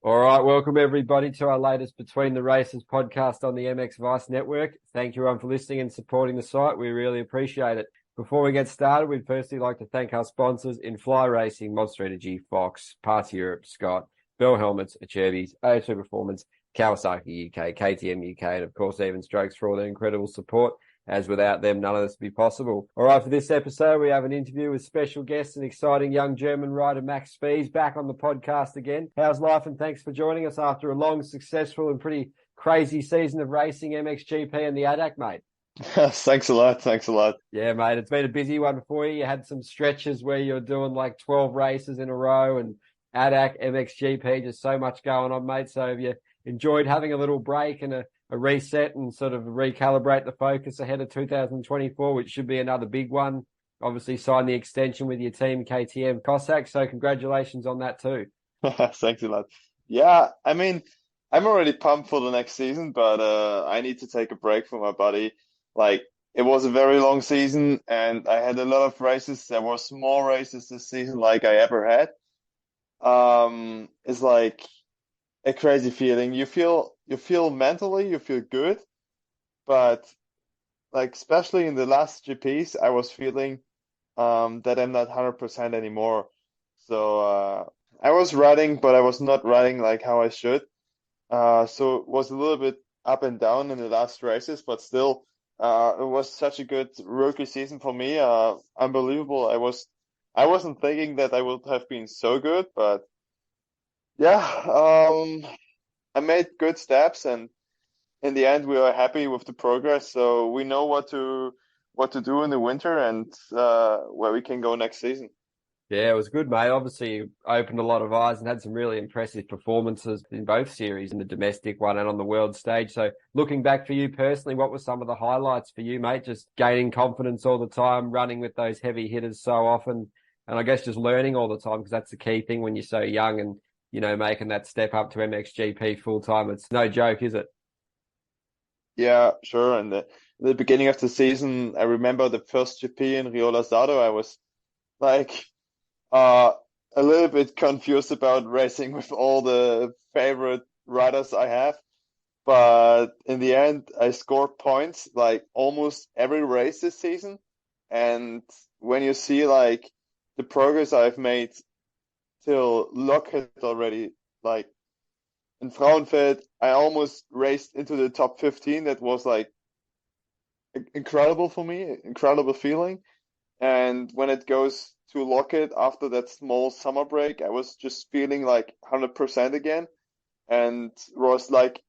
All right, welcome everybody to our latest Between the Races podcast on the MXvice network. Thank you everyone for listening and supporting the site. We really appreciate it. Before we get started, we'd firstly like to thank our sponsors in Fly Racing, Monster Energy, Fox, Parts Europe, Scott, Bell Helmets, Acherbys, O2 Performance, Kawasaki UK, KTM UK, and of course Even Strokes for all their incredible support. As without them, none of this would be possible. All right, for this episode, we have an interview with special guest and exciting young German rider, Max Spies, back on the podcast again. How's life? And thanks for joining us after a long, successful and pretty crazy season of racing, MXGP and the ADAC, mate. Thanks a lot. Thanks a lot. Yeah, mate, it's been a busy one for you. You had some stretches where you're doing like 12 races in a row and ADAC, MXGP, just so much going on, mate. So have you enjoyed having a little break and a reset and sort of recalibrate the focus ahead of 2024, which should be another big one? Obviously signed the extension with your team, KTM Cossack. So congratulations on that too. Thanks a lot. Yeah, I mean, I'm already pumped for the next season, but I need to take a break from my body. Like, it was a very long season, and I had a lot of races. There were more races this season like I ever had. It's like a crazy feeling. You feel mentally, you feel good, but like especially in the last GPs, I was feeling that I'm not 100% anymore. So I was riding, but I was not riding like how I should. So it was a little bit up and down in the last races, but still, it was such a good rookie season for me. Unbelievable. I wasn't thinking that I would have been so good, but yeah, I made good steps, and in the end, we are happy with the progress. So we know what to do in the winter and where we can go next season. Yeah, it was good, mate. Obviously, you opened a lot of eyes and had some really impressive performances in both series, in the domestic one and on the world stage. So looking back for you personally, what were some of the highlights for you, mate? Just gaining confidence all the time, running with those heavy hitters so often, and I guess just learning all the time, because that's the key thing when you're so young and, making that step up to MXGP full time. It's no joke, is it? Yeah, sure. And the beginning of the season, I remember the first GP in Rio Lazado. I was like uh, a little bit confused about racing with all the favorite riders I have. But in the end, I scored points like almost every race this season. And when you see like the progress I've made till Lockheed already, like in Frauenfeld, I almost raced into the top 15. That was like incredible for me, incredible feeling. And when it goes to Lockheed after that small summer break, I was just feeling like 100% again. And was like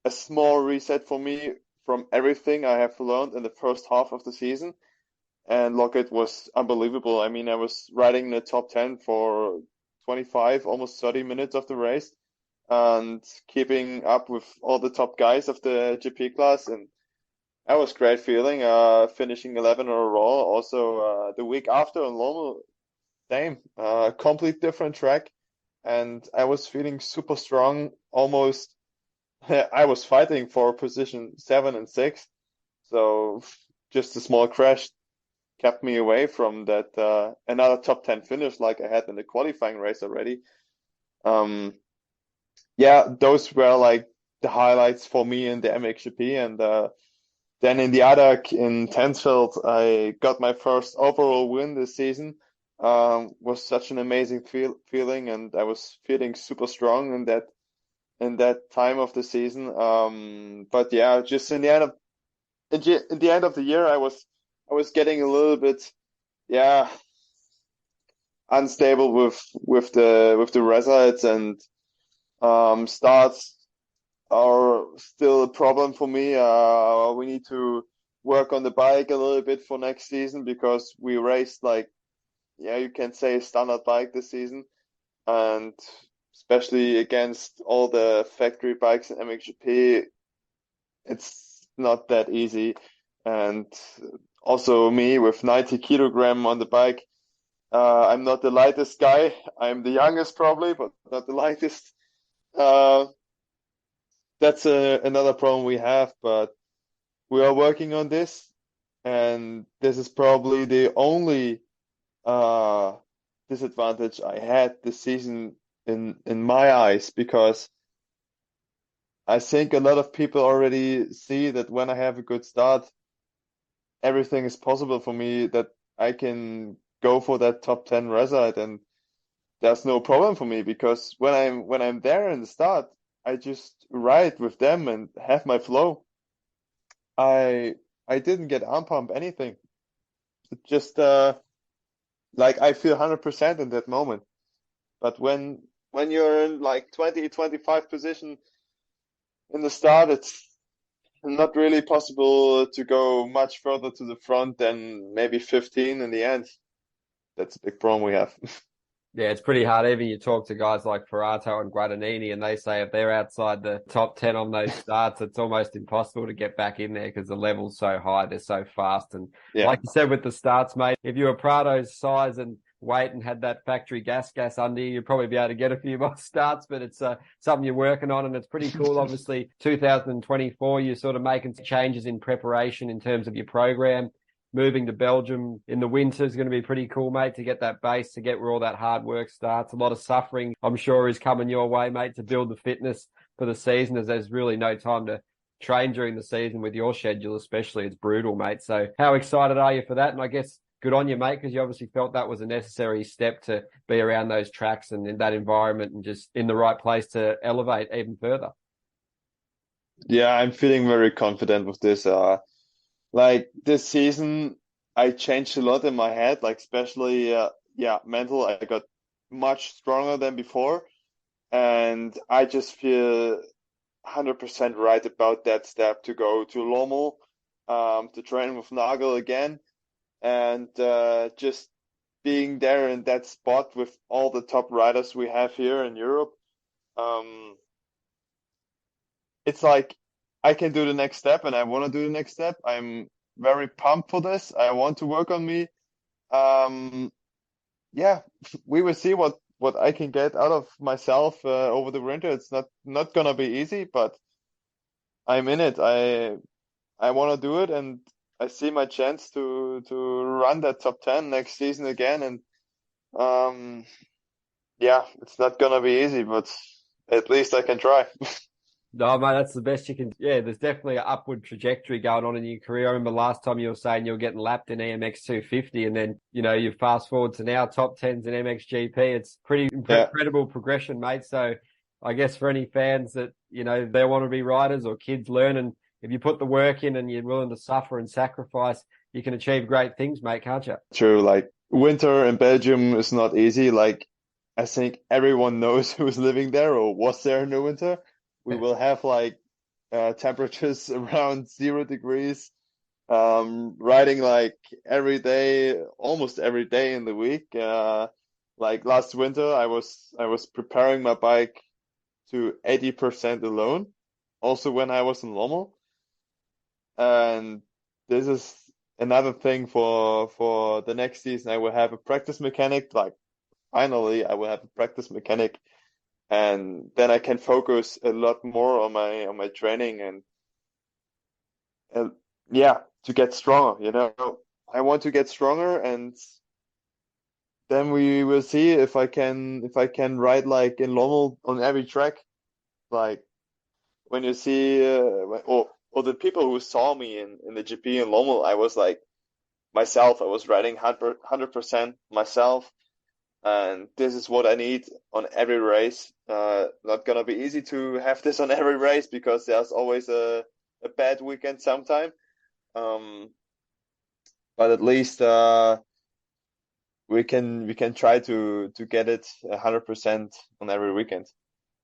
a small reset for me from everything I have learned in the first half of the season. And Lockett was unbelievable. I mean, I was riding in the top 10 for 25, almost 30 minutes of the race and keeping up with all the top guys of the GP class. And that was great feeling, finishing 11 in a row. Also, the week after in Lommel, same, complete different track. And I was feeling super strong, almost I was fighting for position 7 and 6, so just a small crash kept me away from that another top 10 finish like I had in the qualifying race already. Um, yeah, those were like the highlights for me in the MXGP, and then in the ADAC in Tensfeld, I got my first overall win this season. Was such an amazing feeling, and I was feeling super strong in that time of the season. But yeah, just in the end of the year, I was getting a little bit, yeah, unstable with the results, and starts are still a problem for me. We need to work on the bike a little bit for next season, because we raced like, yeah, you can say a standard bike this season, and especially against all the factory bikes in MXGP, it's not that easy. And also me with 90 kilogram on the bike, I'm not the lightest guy. I'm the youngest probably, but not the lightest. Uh, that's another problem we have, but we are working on this, and this is probably the only uh, disadvantage I had this season in my eyes, because I think a lot of people already see that when I have a good start, everything is possible for me, that I can go for that top 10 result, and there's no problem for me, because when I'm there in the start, I just ride with them and have my flow. I I didn't get arm pump anything. It just like I feel 100% in that moment. But when you're in like 20, 25 position in the start, it's not really possible to go much further to the front than maybe 15 in the end. That's a big problem we have. Yeah, it's pretty hard. Even you talk to guys like Ferrato and Guadagnini, and they say if they're outside the top 10 on those starts, it's almost impossible to get back in there because the level's so high. They're so fast. And Yeah, like you said with the starts, mate, if you were Prado's size and weight and had that factory gas under you, you'd probably be able to get a few more starts, but it's something you're working on, and it's pretty cool. Obviously, 2024, you're sort of making changes in preparation in terms of your program. Moving to Belgium in the winter is going to be pretty cool, mate, to get that base, to get where all that hard work starts. A lot of suffering, I'm sure, is coming your way, mate, to build the fitness for the season, as there's really no time to train during the season with your schedule, especially. It's brutal, mate. So how excited are you for that? And I guess good on you, mate, because you obviously felt that was a necessary step to be around those tracks and in that environment and just in the right place to elevate even further. yeah, I'm feeling very confident with this. Like this season, I changed a lot in my head, like especially yeah, mental. I got much stronger than before, and I just feel 100% right about that step to go to Lommel, to train with Nagel again, and just being there in that spot with all the top riders we have here in Europe. Um, it's like I can do the next step, and I want to do the next step. I'm very pumped for this. I want to work on me. Um, yeah, we will see what I can get out of myself over the winter. It's not gonna be easy, but I'm in it. I want to do it, and I see my chance to run that top 10 next season again. And um, yeah, it's not gonna be easy, but at least I can try. No, mate, that's the best you can. Yeah, there's definitely an upward trajectory going on in your career. I remember last time you were saying you were getting lapped in EMX 250, and then, you fast forward to now top 10s in MXGP. It's pretty Yeah. incredible progression, mate. So I guess for any fans that, they want to be riders or kids learning, if you put the work in and you're willing to suffer and sacrifice, you can achieve great things, mate, can't you? True, like winter in Belgium is not easy. Like I think everyone knows who's living there or was there in the winter. We will have like temperatures around 0 degrees, riding like every day, almost every day in the week. Like last winter, I was preparing my bike to 80% alone, also when I was in Lommel. And this is another thing for the next season. I will have a practice mechanic. Like finally, I will have a practice mechanic, and then I can focus a lot more on my training and yeah, to get stronger. I want to get stronger, and then we will see if I can ride like in Lommel on every track. Like when you see or the people who saw me in the GP in Lommel, I was like myself. I was riding 100% myself, and this is what I need on every race. Not gonna be easy to have this on every race because there's always a bad weekend sometime. Um, but at least we can try to get it 100% on every weekend.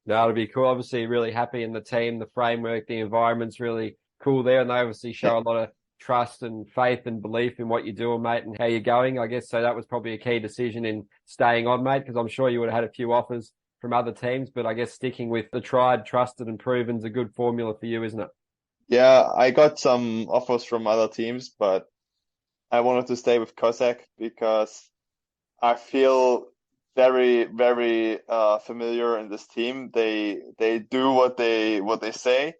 No, it'll be cool. Obviously, really happy in the team, the framework, the environment's really cool there. And they obviously Yeah. show a lot of trust and faith and belief in what you're doing, mate, and how you're going. I guess so that was probably a key decision in staying on, mate, because I'm sure you would have had a few offers from other teams, but I guess sticking with the tried, trusted, and proven's a good formula for you, isn't it? Yeah, I got some offers from other teams, but I wanted to stay with Cossack because I feel very, very familiar in this team. They do what they say,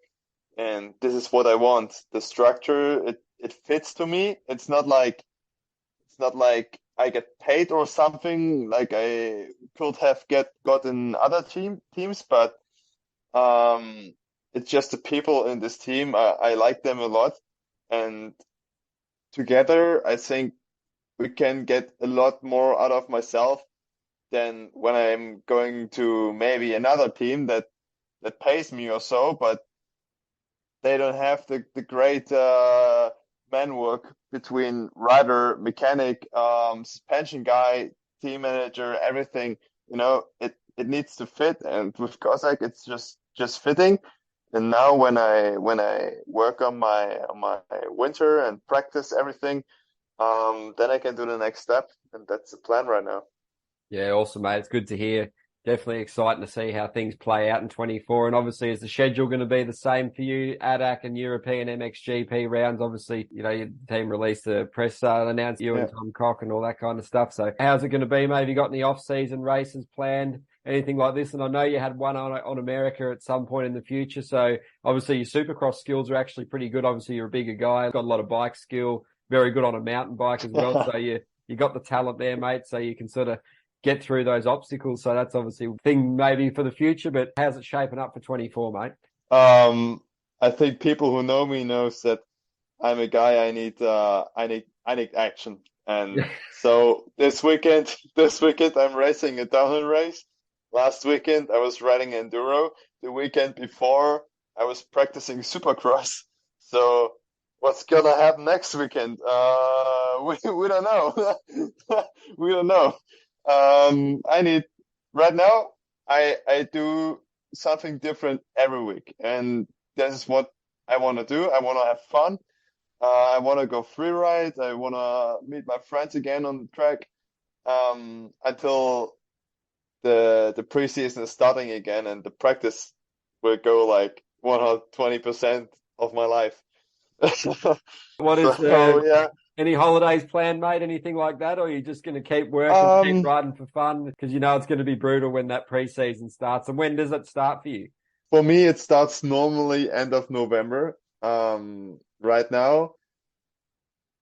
and this is what I want. The structure, it fits to me. It's not like I get paid or something like I could have got in other teams, but it's just the people in this team. I like them a lot, and together I think we can get a lot more out of myself than when I'm going to maybe another team that pays me or so, but they don't have the great man work between rider, mechanic, suspension guy, team manager, everything. It needs to fit, and with Cossack, it's just fitting. And now when I work on my winter and practice everything, then I can do the next step, and that's the plan right now. Yeah, awesome, mate. It's good to hear. Definitely exciting to see how things play out in 24. And obviously, is the schedule going to be the same for you, ADAC and European MXGP rounds? Obviously, your team released a press announcement, you and Tom Cock and all that kind of stuff. So how's it going to be, mate? Have you got any off-season races planned, anything like this? And I know you had one on America at some point in the future. So obviously, your Supercross skills are actually pretty good. Obviously, you're a bigger guy, got a lot of bike skill, very good on a mountain bike as well. So you got the talent there, mate. So you can sort of get through those obstacles. So that's obviously a thing maybe for the future, but how's it shaping up for 24, mate? I think people who know me knows that I'm a guy I need action. And so this weekend I'm racing a downhill race. Last weekend I was riding enduro. The weekend before I was practicing Supercross. So what's gonna happen next weekend? We don't know. We don't know. Right now, I do something different every week, and this is what I want to do. I want to have fun. I want to go free ride. I want to meet my friends again on the track, until the preseason is starting again, and the practice will go like 120% of my life. What is Yeah. any holidays planned, mate? Anything like that? Or are you just going to keep working, keep riding for fun? Because it's going to be brutal when that preseason starts. And when does it start for you? For me, it starts normally end of November. Right now,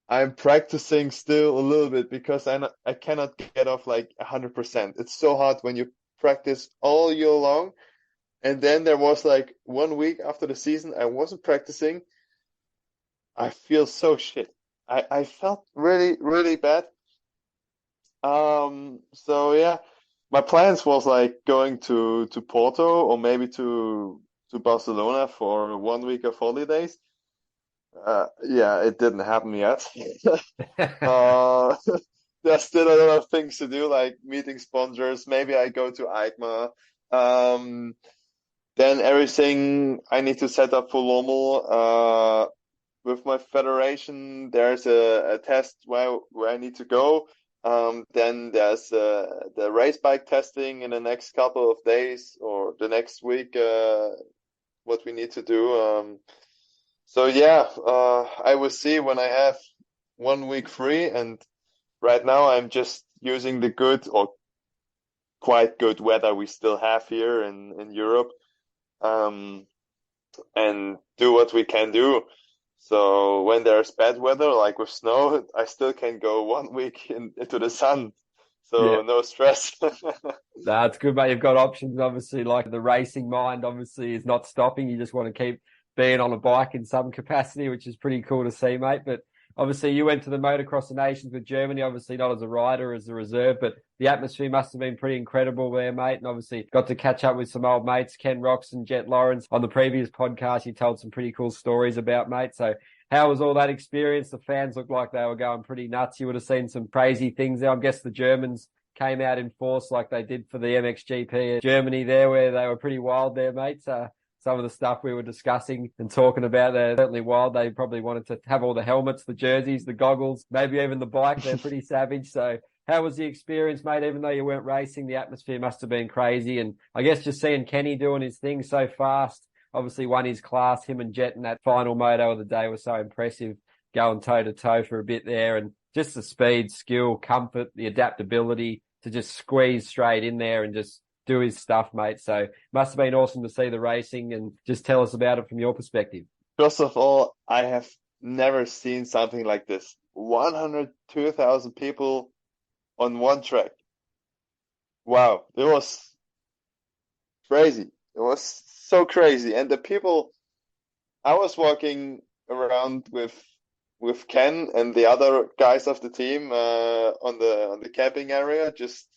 I'm practicing still a little bit because I cannot get off like 100%. It's so hard when you practice all year long. And then there was like 1 week after the season, I wasn't practicing. I feel so shit. I felt really, really bad. So yeah, my plans was like going to Porto or maybe to Barcelona for 1 week of holidays. Yeah, it didn't happen yet. Uh, there's still a lot of things to do, like meeting sponsors. Maybe I go to EICMA. Then everything I need to set up for Lommel. With my federation, there's a test where I need to go. Then there's the race bike testing in the next couple of days or the next week, what we need to do. So yeah, I will see when I have 1 week free. And right now I'm just using the good or quite good weather we still have here in Europe, and do what we can do. So when there's bad weather, like with snow, I still can go 1 week into the sun. So no stress. That's good, mate. You've got options, obviously, like the racing mind, obviously, is not stopping. You just want to keep being on a bike in some capacity, which is pretty cool to see, mate. But obviously, you went to the Motocross of Nations with Germany, obviously not as a rider, as a reserve, but the atmosphere must have been pretty incredible there, mate. And obviously got to catch up with some old mates, Ken Roczen, Jett Lawrence. On the previous podcast, you told some pretty cool stories about, mate. So how was all that experience? The fans looked like they were going pretty nuts. You would have seen some crazy things there. I guess the Germans came out in force like they did for the MXGP Germany there, where they were pretty wild there, mate. Some of the stuff we were discussing and talking about, they're certainly wild. They probably wanted to have all the helmets, the jerseys, the goggles, maybe even the bike. They're pretty savage. So how was the experience, mate? Even though you weren't racing, the atmosphere must have been crazy. And I guess just seeing Kenny doing his thing so fast, obviously won his class. Him and Jett in that final moto of the day was so impressive, going toe to toe for a bit there. And just the speed, skill, comfort, the adaptability to just squeeze straight in there and just do his stuff, mate. So must have been awesome to see the racing, and just tell us about it from your perspective. First of all, I have never seen something like this. 102,000 people on one track. Wow, it was crazy. It was so crazy. And the people, I was walking around with Ken and the other guys of the team on the camping area. Just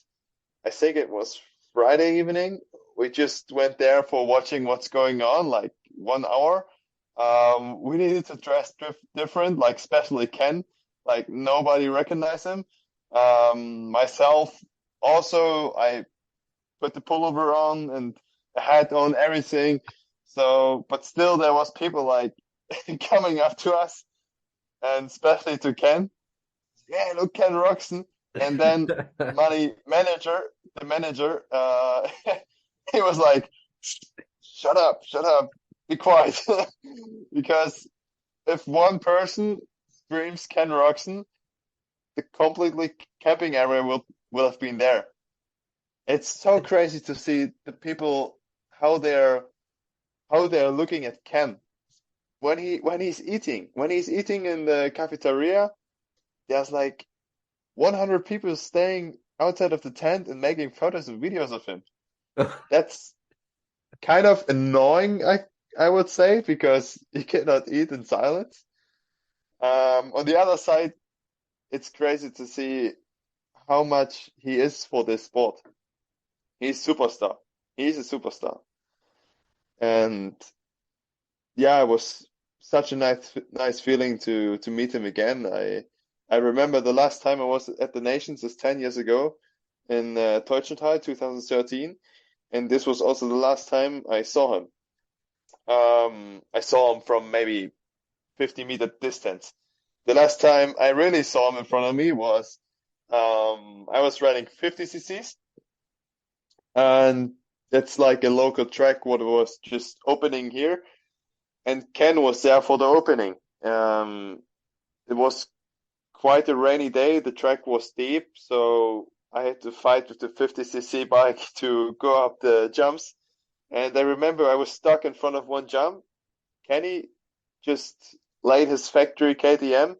I think it was Friday evening. We just went there for watching what's going on, like 1 hour. We needed to dress different, like especially Ken. Like nobody recognized him. Myself also, I put the pullover on and a hat on, everything. So, but still, there was people like coming up to us, and especially to Ken. Yeah, look, Ken Roczen. And then the manager, he was like, shut up, be quiet. Because if one person screams Ken Roczen, the completely camping area will have been there. It's so crazy to see the people how they're looking at Ken when he's eating. When he's eating in the cafeteria, there's like 100 people staying outside of the tent and making photos and videos of him. That's kind of annoying, I would say, because you cannot eat in silence. On the other side, it's crazy to see how much he is for this sport. He's superstar. He's a superstar. And yeah, it was such a nice feeling to meet him again. I remember the last time I was at the Nations is 10 years ago in Teutschenthal, 2013, and this was also the last time I saw him. I saw him from maybe 50-meter distance. The last time I really saw him in front of me was I was running 50 cc's, and that's like a local track what was just opening here, and Ken was there for the opening. It was quite a rainy day. The track was steep, so I had to fight with the 50cc bike to go up the jumps. And I remember I was stuck in front of one jump. Kenny just laid his factory KTM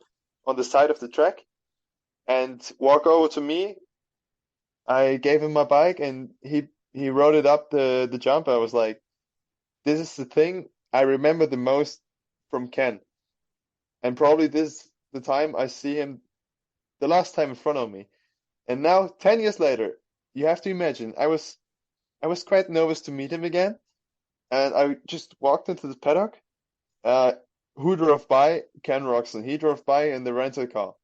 on the side of the track and walked over to me. I gave him my bike and he rode it up the jump. I was like, this is the thing I remember the most from Ken. And probably this is the time I see him the last time in front of me. And now 10 years later, you have to imagine I was quite nervous to meet him again. And I just walked into the paddock. Who drove by? Ken Roczen. He drove by in the rental car.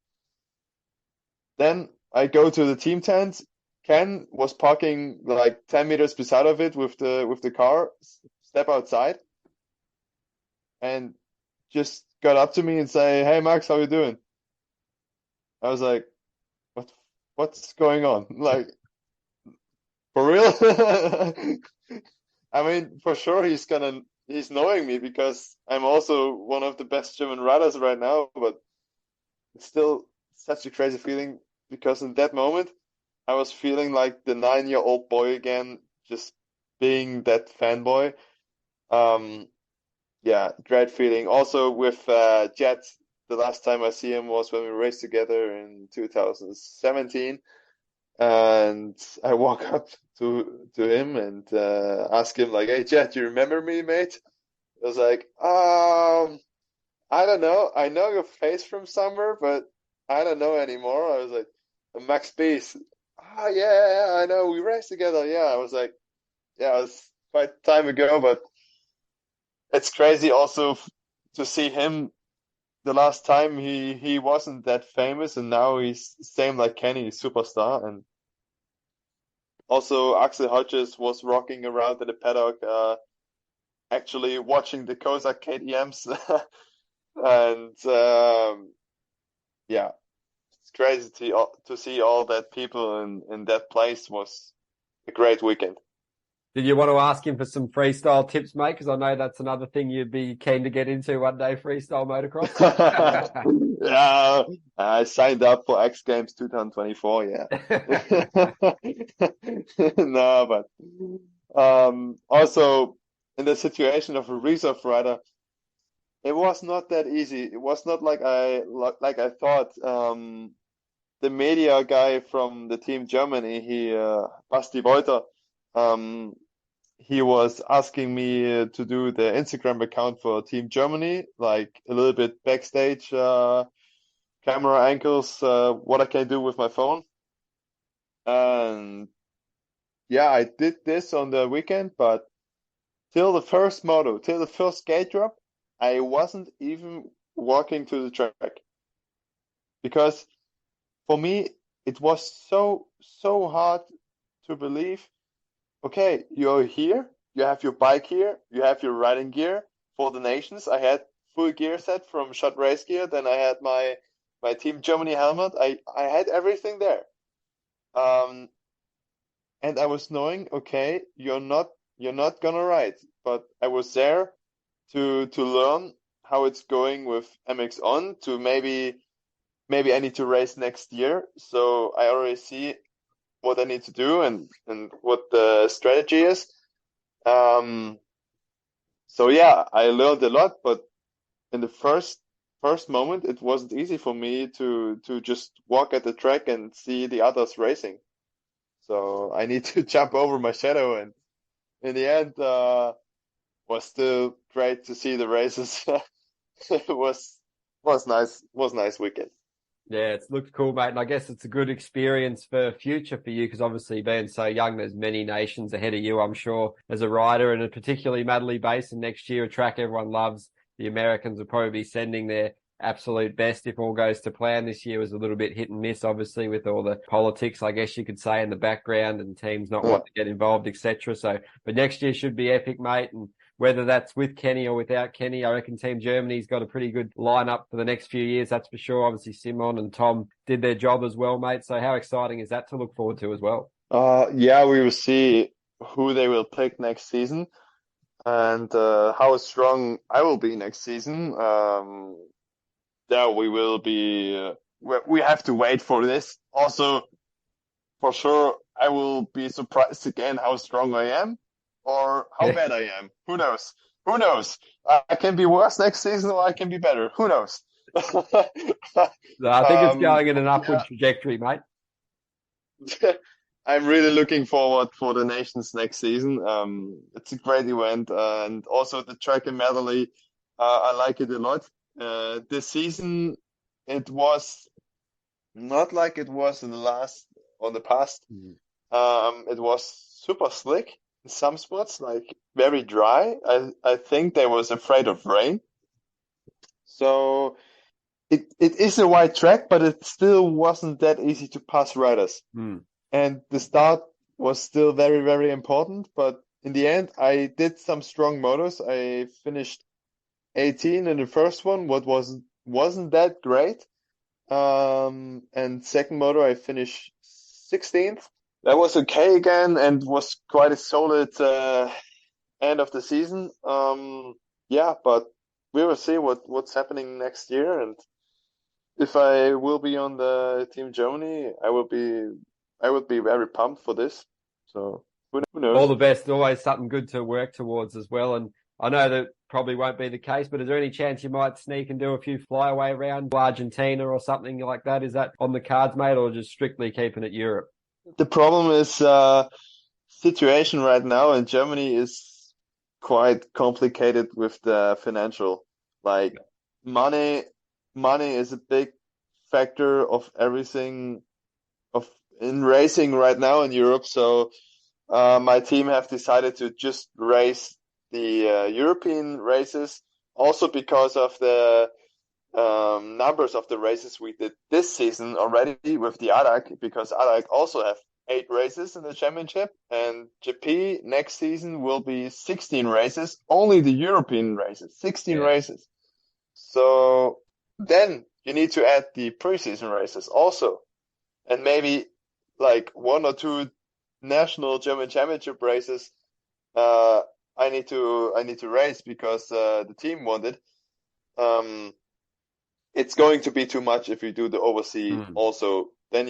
Then I go to the team tent. Ken was parking like 10 meters beside of it with the car. Step outside and just got up to me and say, "Hey Max, how you doing?" I was like, what's going on? Like, for real? I mean, for sure he's knowing me because I'm also one of the best German riders right now, but it's still such a crazy feeling because in that moment I was feeling like the 9-year-old boy again, just being that fanboy. Um, yeah, great feeling. Also with Jett, the last time I see him was when we raced together in 2017. And I walk up to him and ask him like, "Hey Jett, you remember me, mate?" I was like, I don't know. I know your face from somewhere, but I don't know anymore. I was like, Max Spies. Oh yeah, I know. We raced together. Yeah, I was like, yeah, it was quite time ago, but it's crazy also to see him. The last time he wasn't that famous, and now he's same like Kenny, he's superstar. And also Axel Hodges was rocking around in the paddock, actually watching the Kozak KTM's, and yeah, it's crazy to see all that people in that place. Was a great weekend. Did you want to ask him for some freestyle tips, mate? Because I know that's another thing you'd be keen to get into one day, freestyle motocross. Yeah, I signed up for X Games 2024. Yeah. No, but also in the situation of a reserve rider, it was not that easy. It was not like I thought. the media guy from the team Germany, Basti Wolter, um, he was asking me to do the Instagram account for Team Germany, like a little bit backstage, camera angles, what I can do with my phone. And yeah, I did this on the weekend, but till the first gate drop, I wasn't even walking to the track because for me, it was so hard to believe. Okay, you're here, you have your bike here, you have your riding gear for the nations. I had full gear set from Shot Race Gear, then I had my Team Germany helmet. I had everything there. Um, and I was knowing, okay, you're not gonna ride, but I was there to learn how it's going with MXoN to maybe I need to race next year. So I already see what I need to do and what the strategy is. Um, so yeah, I learned a lot, but in the first moment, it wasn't easy for me to just walk at the track and see the others racing. So I need to jump over my shadow, and in the end, was still great to see the races. It was nice weekend. Yeah, it's looked cool, mate. And I guess it's a good experience for future for you because obviously being so young, there's many nations ahead of you, I'm sure, as a rider, and particularly Madley Basin next year, a track everyone loves. The Americans will probably be sending their absolute best if all goes to plan. This year was a little bit hit and miss, obviously, with all the politics, I guess you could say, in the background and teams not Yeah. wanting to get involved, etc. So, but next year should be epic, mate. And whether that's with Kenny or without Kenny, I reckon Team Germany's got a pretty good lineup for the next few years, that's for sure. Obviously, Simon and Tom did their job as well, mate. So how exciting is that to look forward to as well? Yeah, we will see who they will pick next season and how strong I will be next season. Yeah, we will be. We have to wait for this. Also, for sure, I will be surprised again how strong I am or how Yeah. bad I am. Who knows? Who knows? I can be worse next season or I can be better. Who knows? So I think it's going in But an upward trajectory, mate. yeah, I'm really looking forward for the nations next season. It's a great event, and also the track in Medley, I like it a lot. This season, it was not like it was in the last or the past. It was super slick in some spots, like very dry. I think they was afraid of rain. So it is a wide track, but it still wasn't that easy to pass riders. Mm. And the start was still very, very important. But in the end, I did some strong motos. I finished 18 in the first one, what wasn't that great. And second moto, I finished 16th. That was okay again and was quite a solid end of the season. Yeah, but we will see what's happening next year. And if I will be on the Team Germany, I would be very pumped for this. So who All knows? the best. Always something good to work towards as well. And I know that probably won't be the case, but is there any chance you might sneak and do a few flyaway around Argentina or something like that? Is that on the cards, mate, or just strictly keeping it Europe? The problem is situation right now in Germany is quite complicated with the financial. Like money, money is a big factor of everything of in racing right now in Europe. So my team have decided to just race the European races, also because of the numbers of the races we did this season already with the ADAC, because ADAC also have 8 races in the championship, and GP next season will be 16 races, only the European races, 16 Yeah. races. So then you need to add the preseason races also, and maybe like 1 or 2 national German championship races. Uh, I need to race because the team wanted. Um, it's going to be too much if you do the overseas Mm. also. Then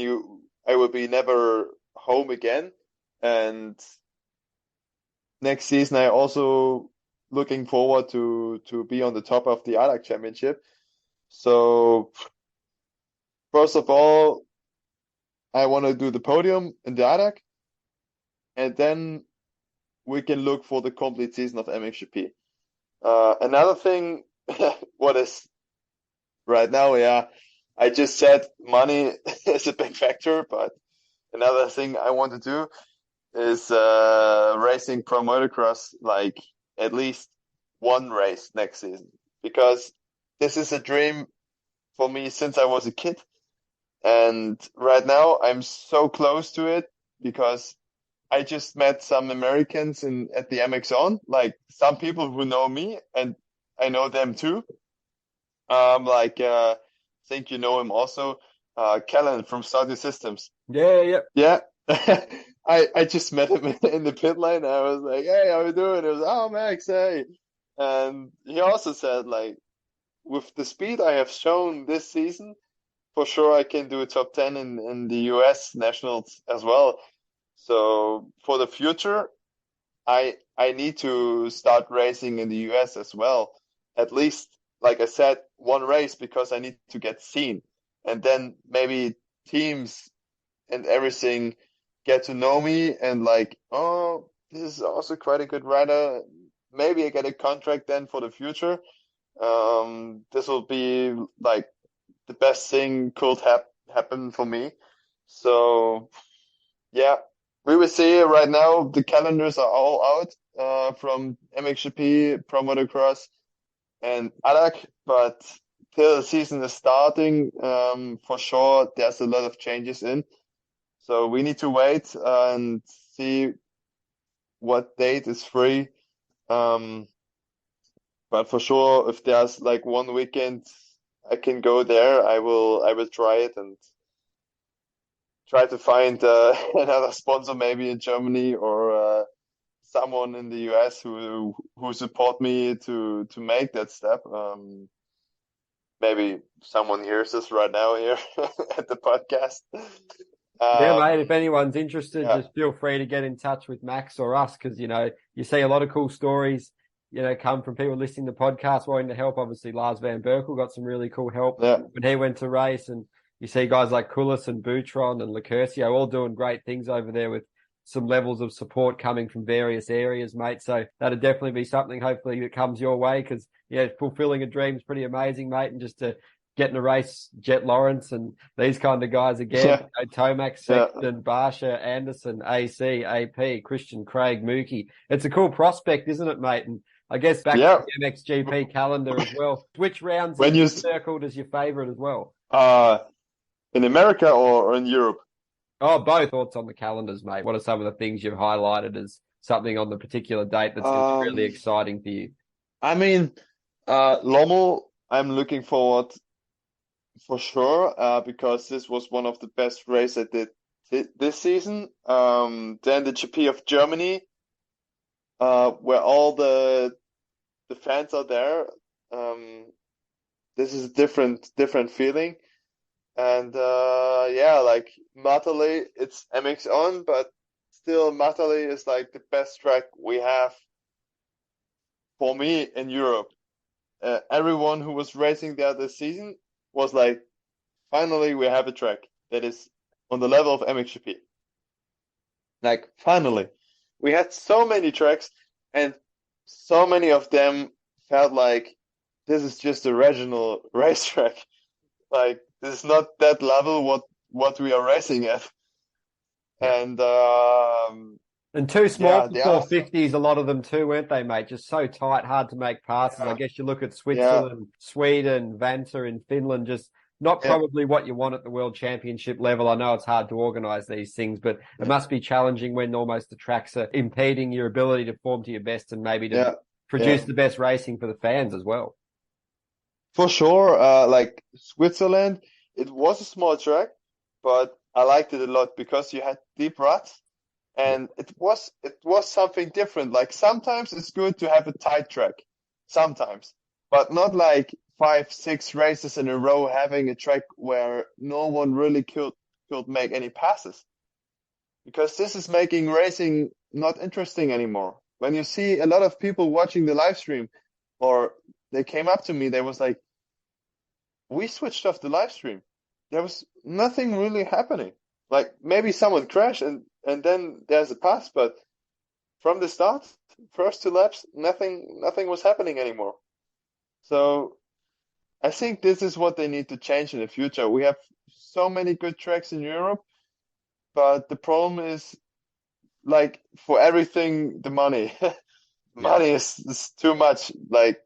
I will be never home again. And next season, I also looking forward to be on the top of the ADAC championship. So first of all, I want to do the podium in the ADAC, and then we can look for the complete season of MXGP. Another thing, what is right now, I just said money is a big factor, but another thing I want to do is racing pro motocross, like at least one race next season, because this is a dream for me since I was a kid. And right now I'm so close to it because I just met some Americans at the MXoN, like some people who know me and I know them too. I think you know him also, Kellen from Saudi Systems. Yeah. Yeah. I just met him in the pit lane. I was like, hey, how you doing? It was, oh, Max, hey. And he also said, like, with the speed I have shown this season, for sure I can do a top 10 in the US nationals as well. So for the future, I need to start racing in the US as well. At least, like I said, one race because I need to get seen. And then maybe teams and everything get to know me and like, oh, this is also quite a good rider. Maybe I get a contract then for the future. This will be like the best thing could happen for me. So yeah, we will see. Right now the calendars are all out from MXGP, Pro Motocross, and ADAC, but till the season is starting, for sure there's a lot of changes in. So we need to wait and see what date is free. But for sure, if there's like one weekend I can go there, I will try it and try to find another sponsor maybe in Germany or someone in the US who support me to make that step. Maybe someone hears this right now here at the podcast. Yeah, mate, if anyone's interested, Yeah. just feel free to get in touch with Max or us because, you know, you see a lot of cool stories, you know, come from people listening to podcasts wanting to help. Obviously, Lars Van Berkel got some really cool help when he went to race. And you see guys like Kulis and Boutron and Lacurcio all doing great things over there with some levels of support coming from various areas, mate. So that'd definitely be something hopefully that comes your way because, yeah, fulfilling a dream is pretty amazing, mate. And just to get in a race, Jett Lawrence and these kind of guys again, you know, Tomac, Sexton, Barsha, Anderson, AC, AP, Christian, Craig, Mookie. It's a cool prospect, isn't it, mate? And I guess back to the MXGP calendar as well. Which rounds in you circled as your favorite as well? In America or in Europe? Oh, both. Thoughts on the calendars, mate. What are some of the things you've highlighted as something on the particular date that's going to be really exciting for you? I mean, Lommel, I'm looking forward for sure, because this was one of the best races I did this season. Then the GP of Germany, where all the fans are there. This is a different feeling. And like Matterley, it's MXoN, but still Matterley is like the best track we have for me in Europe. Everyone who was racing there this season was like, finally we have a track that is on the level of MXGP. Like, finally. We had so many tracks and so many of them felt like this is just a regional racetrack. Like, this is not that level what we are racing at. And too small for 450s, a lot of them too, weren't they, mate? Just so tight, hard to make passes. I guess you look at Switzerland, Sweden, Vanta in Finland, just not probably what you want at the World Championship level. I know it's hard to organise these things, but it must be challenging when almost the tracks are impeding your ability to form to your best and maybe to produce the best racing for the fans as well. For sure, like Switzerland, it was a small track, but I liked it a lot because you had deep ruts and it was something different. Like sometimes it's good to have a tight track, sometimes, but not like 5-6 races in a row having a track where no one really could make any passes. Because this is making racing not interesting anymore. When you see a lot of people watching the live stream, or they came up to me, they was like, we switched off the live stream. There was nothing really happening. Like maybe someone crashed and then there's a pass, but from the start, first two laps, nothing was happening anymore. So I think this is what they need to change in the future. We have so many good tracks in Europe, but the problem is like for everything, the money. Yeah. Money is too much. Like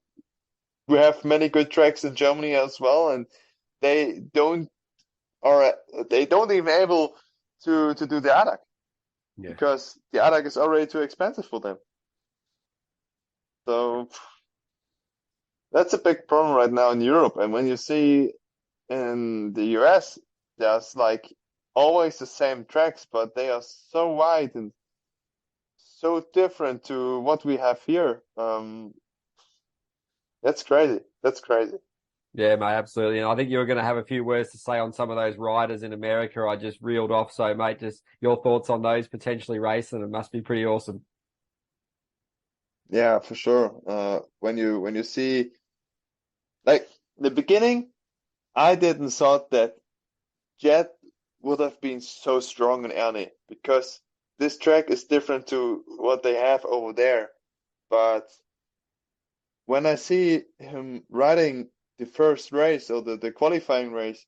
we have many good tracks in Germany as well, and they don't or they don't even able to do the ADAC Yeah. because the ADAC is already too expensive for them. So that's a big problem right now in Europe. And when you see in the US, there's like always the same tracks, but they are so wide and so different to what we have here. That's crazy. That's crazy. Yeah, mate, absolutely. And I think you were going to have a few words to say on some of those riders in America I just reeled off. So, mate, just your thoughts on those potentially racing. It must be pretty awesome. Yeah, for sure. When you see like the beginning, I didn't thought that Jett would have been so strong in Ernie because this track is different to what they have over there. But when I see him riding the first race or the qualifying race,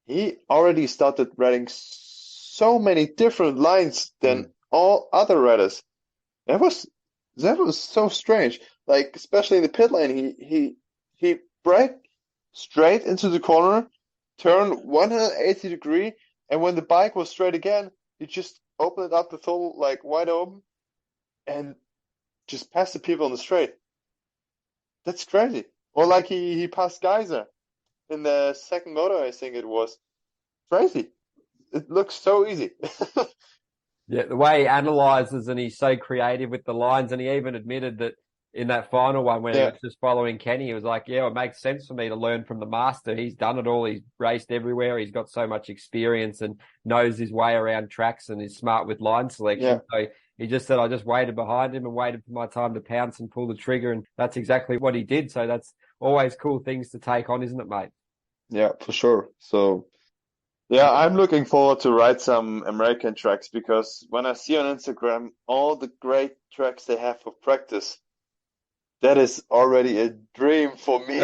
he already started riding so many different lines than Mm. all other riders. That was that was so strange. Like especially in the pit lane, he braked straight into the corner, turned 180 degree, and when the bike was straight again, he just opened up the throttle like wide open and just passed the people on the straight. That's crazy. Or like he passed Geyser in the second moto, I think it was. Crazy. It looks so easy. Yeah, the way he analyzes and he's so creative with the lines, and he even admitted that in that final one when he Yeah, was just following Kenny, he was like, "Yeah, it makes sense for me to learn from the master. He's done it all. He's raced everywhere. He's got so much experience and knows his way around tracks and is smart with line yeah, selection." So he just said, "I just waited behind him and waited for my time to pounce and pull the trigger," and that's exactly what he did. So that's always cool things to take on, isn't it, mate? yeah, for sure. So yeah, I'm looking forward to ride some American tracks because when I see on Instagram all the great tracks they have for practice, that is already a dream for me.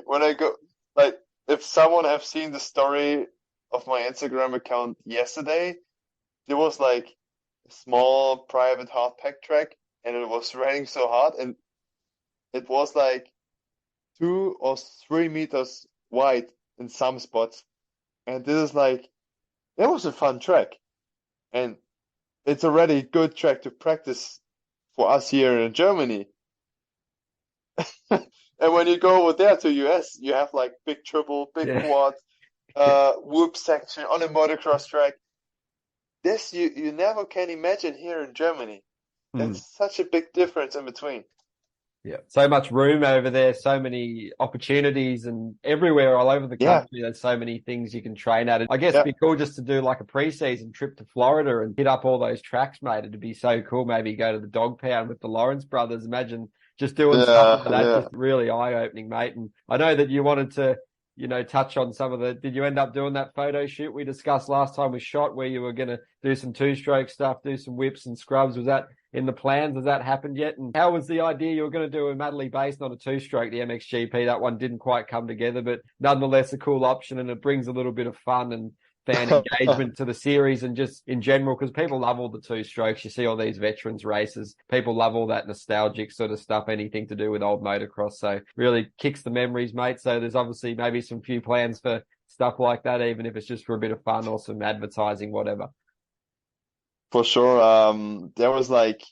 When I go, like, if someone have seen the story of my Instagram account yesterday, there was like a small private hard pack track and it was raining so hard and it was like 2 or 3 meters wide in some spots. And this is like, it was a fun track. And it's already a good track to practice for us here in Germany. And when you go over there to US, you have like big triple, big Yeah. quad, whoop section on a motocross track. This you never can imagine here in Germany. Hmm. That's such a big difference in between. Yeah, so much room over there, so many opportunities, and everywhere all over the Yeah, country. There's so many things you can train at. I guess it'd yeah, be cool just to do like a preseason trip to Florida and hit up all those tracks, mate. It'd be so cool. Maybe go to the dog pound with the Lawrence brothers. Imagine just doing stuff yeah, like that. yeah. Just really eye-opening, mate. And I know that you wanted to, touch on some of the. Did you end up doing that photo shoot we discussed last time we shot, where you were going to do some two-stroke stuff, do some whips and scrubs? Was that in the plans? Has that happened yet? And how was the idea you were going to do a Madley based on a two-stroke, the MXGP? That one didn't quite come together, but nonetheless a cool option, and it brings a little bit of fun and fan engagement to the series and just in general, because people love all the two strokes. You see all these veterans races. People love all that nostalgic sort of stuff, anything to do with old motocross. So really kicks the memories, mate. So there's obviously maybe some few plans for stuff like that, even if it's just for a bit of fun or some advertising, whatever. For sure. There was like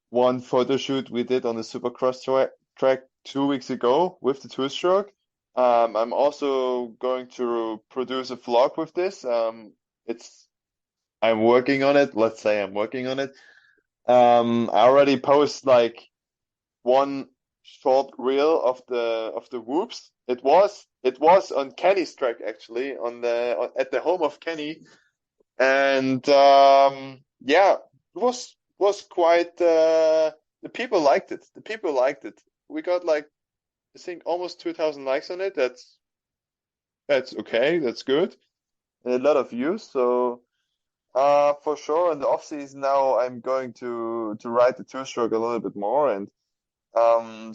one photo shoot we did on the Supercross track 2 weeks ago with the two-stroke. I'm also going to produce a vlog with this. It's I'm working on it. Let's say I'm working on it. I already post like one short reel of the whoops. It was on Kenny's track actually at the home of Kenny, and yeah, it was quite. The people liked it. The people liked it. We got like I think almost 2,000 likes on it. That's okay. That's good. and a lot of views. So for sure in the off season now I'm going to ride the two-stroke a little bit more, and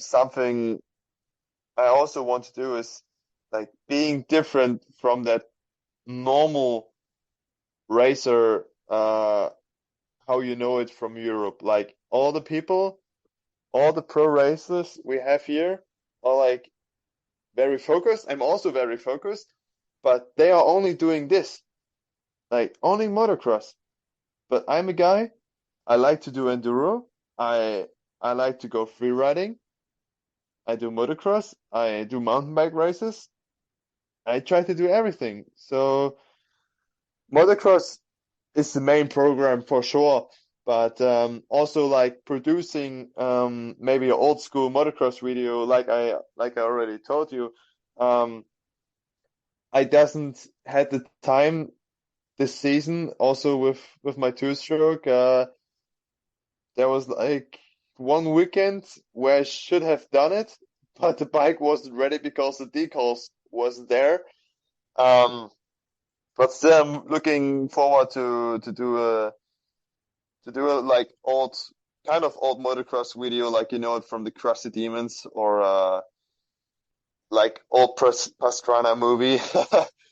something I also want to do is like being different from that normal racer, how you know it from Europe. Like all the people, all the pro racers we have here are like very focused. I'm also very focused, but they are only doing this, like only motocross. But I'm a guy, I like to do enduro. I I like to go free riding. I do motocross. I do mountain bike races. I try to do everything. So motocross is the main program for sure, but also like producing maybe an old school motocross video, like I already told you. Um, I doesn't had the time this season. Also with my two stroke, there was like one weekend where I should have done it, but the bike wasn't ready because the decals wasn't there. Um, but still, I'm looking forward to do a like old motocross video, like you know it from the Crusty Demons or like old Pastrana movie,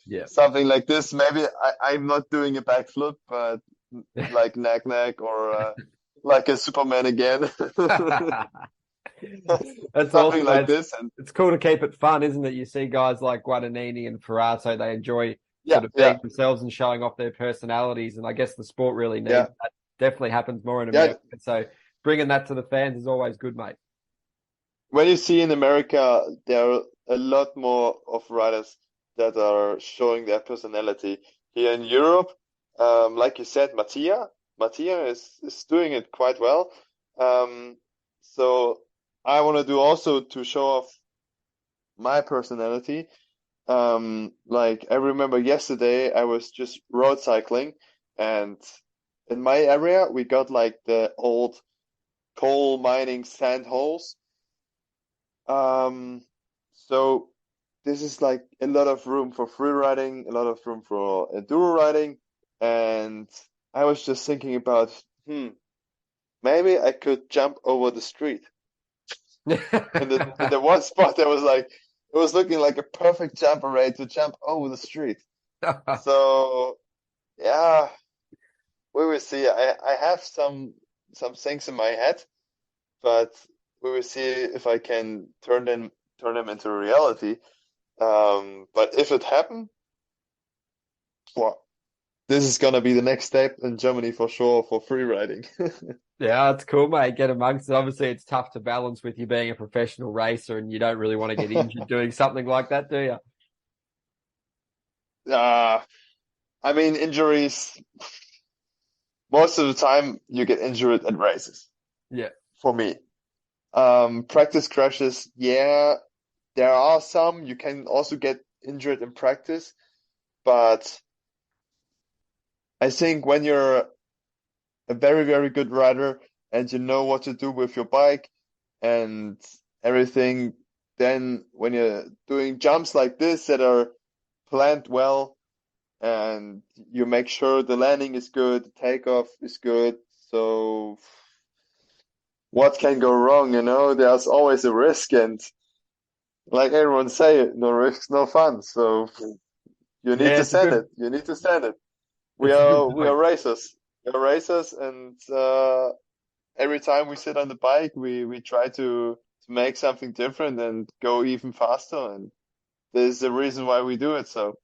Yeah. something like this. Maybe I'm not doing a backflip, but like Knack Knack or like a Superman again, That's something awesome, like man. this. And It's cool to keep it fun, isn't it? You see guys like Guadagnini and Ferrato, they enjoy yeah, sort of yeah, being themselves and showing off their personalities. And I guess the sport really yeah, needs that. Definitely happens more in yeah. America. So bringing that to the fans is always good, mate. When you see in America, there are a lot more of riders that are showing their personality. Here in Europe, like you said, Mattia is doing it quite well. Um, so I want to do also to show off my personality. Like I remember yesterday, I was just road cycling, and in my area, we got like the old coal mining sand holes. Um, so this is like a lot of room for free riding, a lot of room for enduro riding, and I was just thinking about, hmm, maybe I could jump over the street. In the one spot, there was like it was looking like a perfect jumper rate to jump over the street. So yeah, we will see. I have some things in my head, but we will see if I can turn them into reality. But if it happen, well, this is gonna be the next step in Germany for sure for free riding. Yeah, it's cool, mate. Get amongst it. Obviously, it's tough to balance with you being a professional racer and you don't really want to get injured doing something like that, do you? Uh, I mean, injuries, most of the time you get injured at races Yeah. for me. Practice crashes, yeah, there are some. You can also get injured in practice, but I think when you're a very, very good rider and you know what to do with your bike and everything, then when you're doing jumps like this that are planned well and you make sure the landing is good, the takeoff is good, so what can go wrong, you know? There's always a risk, and like everyone say, no risk, no fun. So you need Yeah, to send it. You need to send it. We it's a good are we are point. racers. We are racers, and every time we sit on the bike, we try to make something different and go even faster. And there's a reason why we do it. So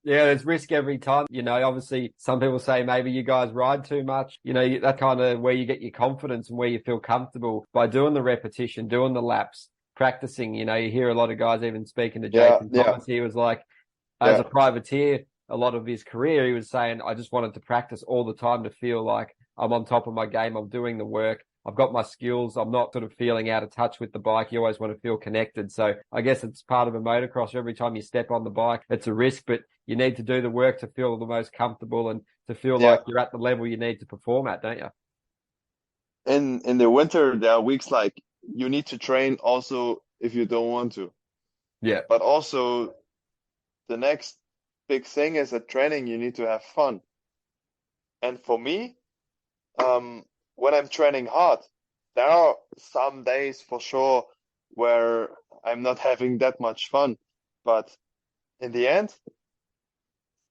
Yeah, there's risk every time. Obviously some people say maybe you guys ride too much. That kind of where you get your confidence and where you feel comfortable by doing the repetition, doing the laps, practicing. You hear a lot of guys even speaking to yeah, Jason yeah, Thomas. He was like, as yeah. a privateer, a lot of his career, he was saying, I just wanted to practice all the time to feel like I'm on top of my game. I'm doing the work. I've got my skills. I'm not sort of feeling out of touch with the bike. You always want to feel connected. So I guess it's part of a motocross. Every time you step on the bike, it's a risk, but you need to do the work to feel the most comfortable and to feel Yeah. like you're at the level you need to perform at, don't you? In the winter, there are weeks like you need to train also if you don't want to, Yeah. but also the next big thing is at training, you need to have fun. And for me, when I'm training hard, there are some days for sure where I'm not having that much fun. But in the end,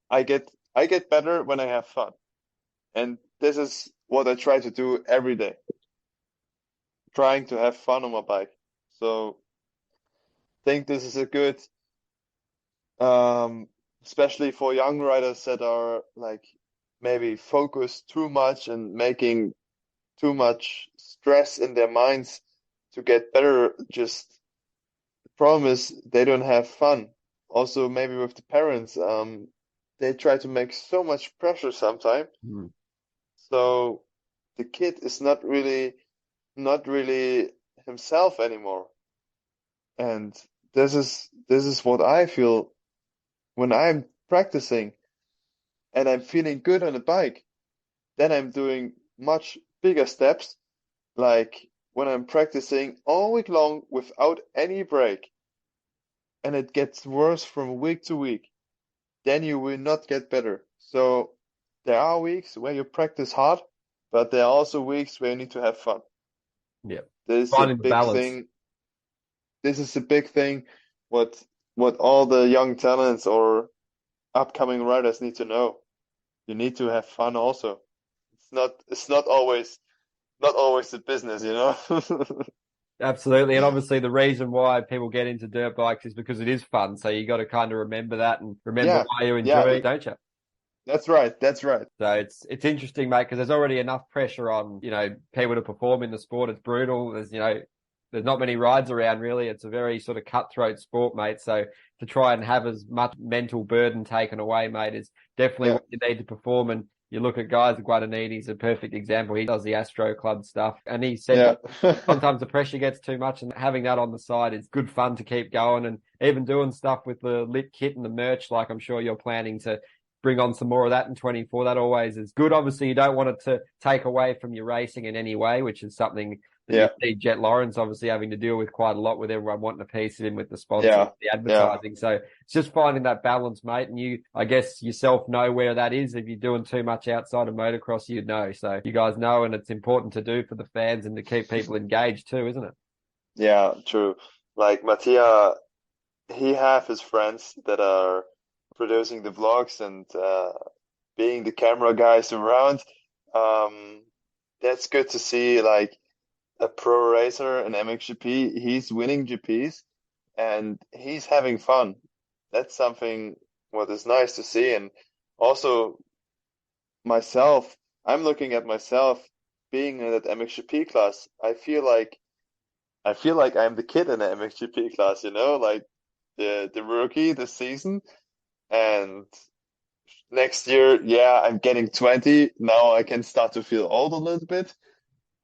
I get better when I have fun. And this is what I try to do every day, trying to have fun on my bike. So I think this is a good, um, especially for young riders that are like maybe focused too much and making too much stress in their minds to get better. Just the problem is they don't have fun. Also, maybe with the parents, they try to make so much pressure sometimes. Mm. So the kid is not really himself anymore. And this is what I feel when I'm practicing and I'm feeling good on the bike. Then I'm doing much bigger steps, like when I'm practicing all week long without any break, and it gets worse from week to week, then you will not get better. So there are weeks where you practice hard, but there are also weeks where you need to have fun. Yeah. This is a Finding the big balance. thing. This is a big thing. What all the young talents or upcoming riders need to know. You need to have fun also. It's not always the business, you know? Absolutely. And obviously the reason why people get into dirt bikes is because it is fun. So you got to kind of remember that and remember Yeah, why you yeah, enjoy it, don't you? that's right. That's right. So it's interesting, mate, because there's already enough pressure on, people to perform in the sport. It's brutal. There's not many rides around really. It's a very sort of cutthroat sport, mate. So to try and have as much mental burden taken away, mate, is definitely Yeah, what you need to perform. And you look at guys, Guadagnini's a perfect example. He does the Astro Club stuff. And he said yeah, that sometimes the pressure gets too much and having that on the side is good fun to keep going. And even doing stuff with the lit kit and the merch, like I'm sure you're planning to bring on some more of that in 24. That always is good. Obviously, you don't want it to take away from your racing in any way, which is something that you yeah, see Jett Lawrence obviously having to deal with quite a lot, with everyone wanting a piece of him with the sponsors, yeah, the yeah, advertising. So it's just finding that balance, mate. And you, I guess, yourself know where that is. If you're doing too much outside of motocross, you'd know. So you guys know, and it's important to do for the fans and to keep people engaged too, isn't it? yeah, true. Like Mattia, he have his friends that are producing the vlogs and being the camera guys around. Um, that's good to see. Like a pro racer in MXGP, he's winning GPs and he's having fun. That's something what is nice to see. And also myself, I'm looking at myself being in that MXGP class. I feel like I'm the kid in the MXGP class, like the rookie this season. And next year, yeah, I'm getting 20. Now I can start to feel old a little bit,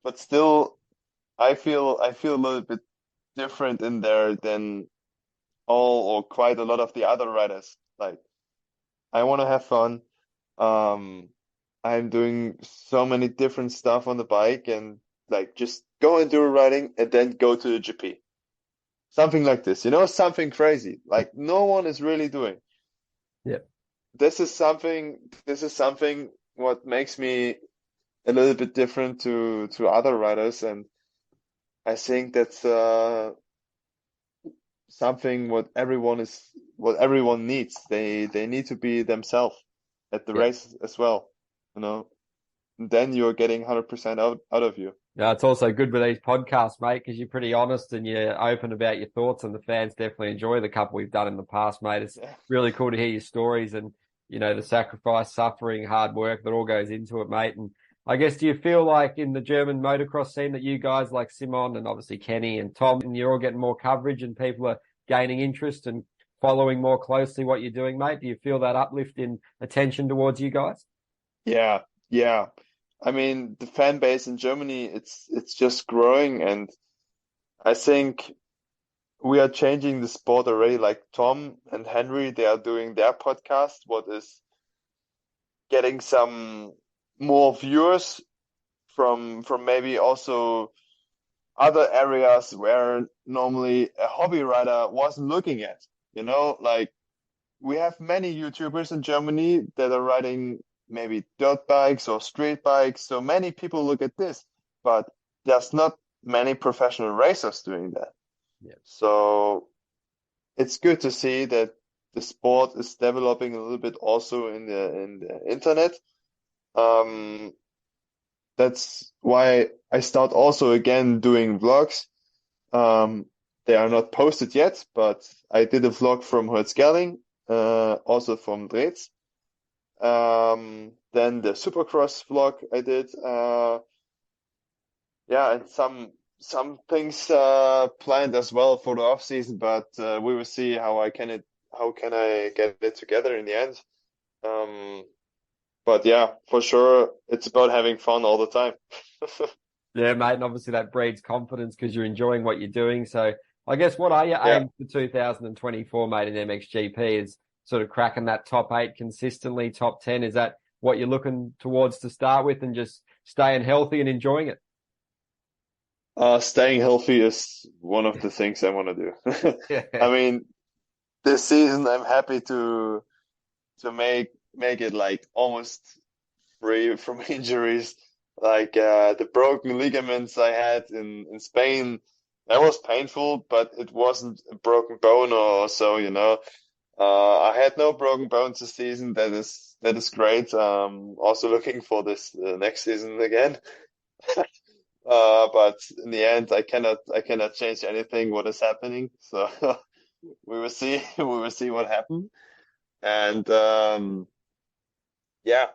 but still I feel a little bit different in there than all or quite a lot of the other riders. Like I want to have fun. Um, I'm doing so many different stuff on the bike and like just go and do riding and then go to the GP. Something like this, something crazy. Like no one is really doing. Yeah. This is something what makes me a little bit different to other riders, and I think that's something what everyone needs. They need to be themselves at the Yeah. race as well, you know. And then you're getting 100% out of you. Yeah, it's also good with these podcasts, mate, because you're pretty honest and you're open about your thoughts, and the fans definitely enjoy the couple we've done in the past, mate. It's Yeah. really cool to hear your stories and, the sacrifice, suffering, hard work that all goes into it, mate. And I guess, do you feel like in the German motocross scene that you guys like Simon and obviously Kenny and Tom, and you're all getting more coverage and people are gaining interest and following more closely what you're doing, mate? Do you feel that uplift in attention towards you guys? Yeah, yeah. I mean, the fan base in Germany, it's just growing, and I think we are changing the sport already. Like Tom and Henry, they are doing their podcast, what is getting some more viewers from maybe also other areas where normally a hobby rider wasn't looking at. Like we have many YouTubers in Germany that are riding maybe dirt bikes or street bikes. So many people look at this, but there's not many professional racers doing that. Yeah. So it's good to see that the sport is developing a little bit also in the internet. Um, that's why I start also again doing vlogs. Um, they are not posted yet, but I did a vlog from Holzgerling, also from Dretz. Then the Supercross vlog I did. Yeah, and some things planned as well for the off season, but we will see how can I get it together in the end. But yeah, for sure, it's about having fun all the time. Yeah, mate, and obviously that breeds confidence because you're enjoying what you're doing. So I guess what are your Yeah. aims for 2024, mate, in MXGP? Is sort of cracking that top 8 consistently, top 10? Is that what you're looking towards to start with, and just staying healthy and enjoying it? Staying healthy is one of the things I want to do. Yeah. I mean, this season I'm happy to make it like almost free from injuries. Like the broken ligaments I had in Spain, that was painful, but it wasn't a broken bone or so, you know. I had no broken bones this season. That is great. Also looking for this next season again. But in the end, I cannot change anything what is happening. So we will see we will see what happens. And yeah,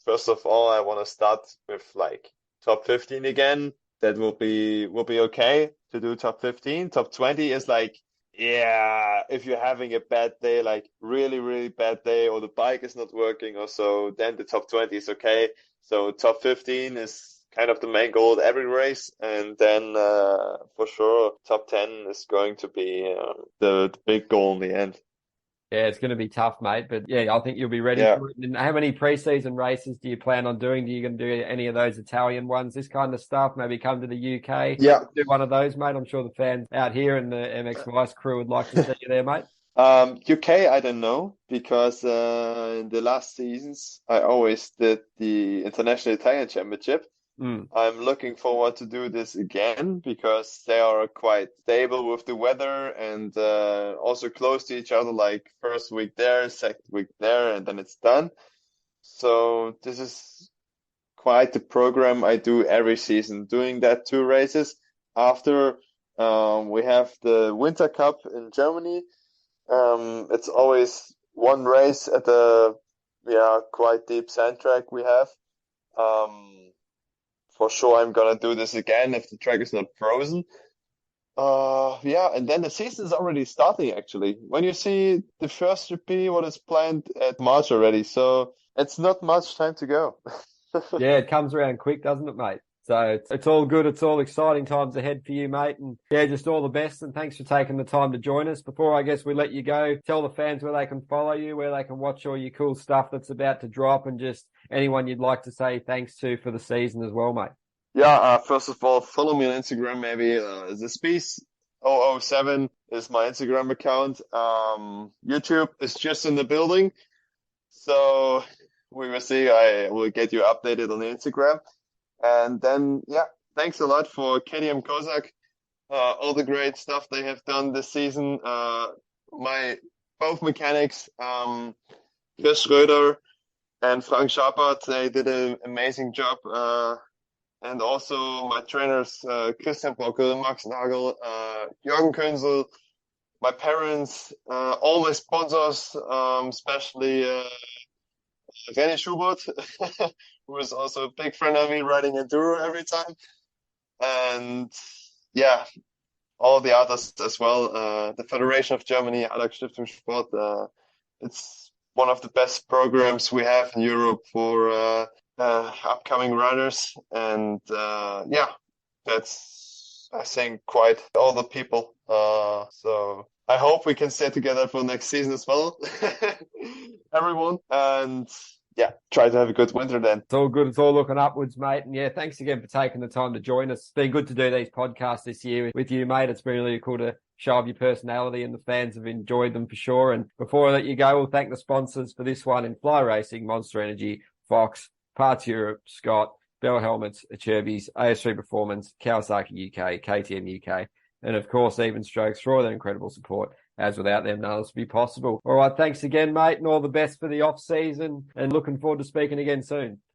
first of all, I want to start with like top 15 again. That will be okay to do top 15. Top 20 is like, yeah, if you're having a bad day, like really, really bad day, or the bike is not working or so, then the top 20 is okay. So top 15 is kind of the main goal at every race. And then for sure, top 10 is going to be the big goal in the end. Yeah, it's going to be tough, mate. But yeah, I think you'll be ready Yeah. for it. And how many preseason races do you plan on doing? Do you going to do any of those Italian ones, this kind of stuff? Maybe come to the UK, Yeah. do one of those, mate. I'm sure the fans out here and the MXvice crew would like to see you there, mate. UK, I don't know because in the last seasons I always did the International Italian Championship. Mm. I'm looking forward to do this again because they are quite stable with the weather and also close to each other, like first week there, second week there, and then it's done. So this is quite the program I do every season, doing that two races. After we have the Winter Cup in Germany. It's always one race at the quite deep sand track we have. For sure I'm gonna do this again if the track is not frozen. Yeah, and then the season is already starting actually. When you see the first GP, what is planned at March already, so it's not much time to go. Yeah, it comes around quick, doesn't it, mate? So it's all good. It's all exciting times ahead for you, mate. And yeah, just all the best. And thanks for taking the time to join us. Before I guess we let you go, tell the fans where they can follow you, where they can watch all your cool stuff that's about to drop, and just anyone you'd like to say thanks to for the season as well, mate. Yeah, first of all, follow me on Instagram maybe. The Spies 007 is my Instagram account. YouTube is just in the building. So we will see. I will get you updated on the Instagram. And then, yeah, thanks a lot for KTM Kozak, all the great stuff they have done this season. My both mechanics, Chris Schröder and Frank Schappert, they did an amazing job. And also my trainers, Christian Brockel, Max Nagel, Jürgen Künzel, my parents, all my sponsors, especially René Schubert, who is also a big friend of me riding enduro every time. And yeah, all the others as well. The Federation of Germany, Alex Stiftung Sport, it's one of the best programs we have in Europe for upcoming runners. And yeah, that's, I think, quite all the people. So I hope we can stay together for next season as well, everyone. And yeah, try to have a good winter then. It's all good. It's all looking upwards, mate. And yeah, thanks again for taking the time to join us. It's been good to do these podcasts this year with you, mate. It's been really cool to show off your personality, and the fans have enjoyed them for sure. And before I let you go, we'll thank the sponsors for this one in Fly Racing, Monster Energy, Fox, Parts Europe, Scott, Bell Helmets, Acherbys, AS3 Performance, Kawasaki UK, KTM UK, and of course, Even Strokes for all their incredible support. As without them, none of this would be possible. All right, thanks again, mate, and all the best for the off season, and looking forward to speaking again soon.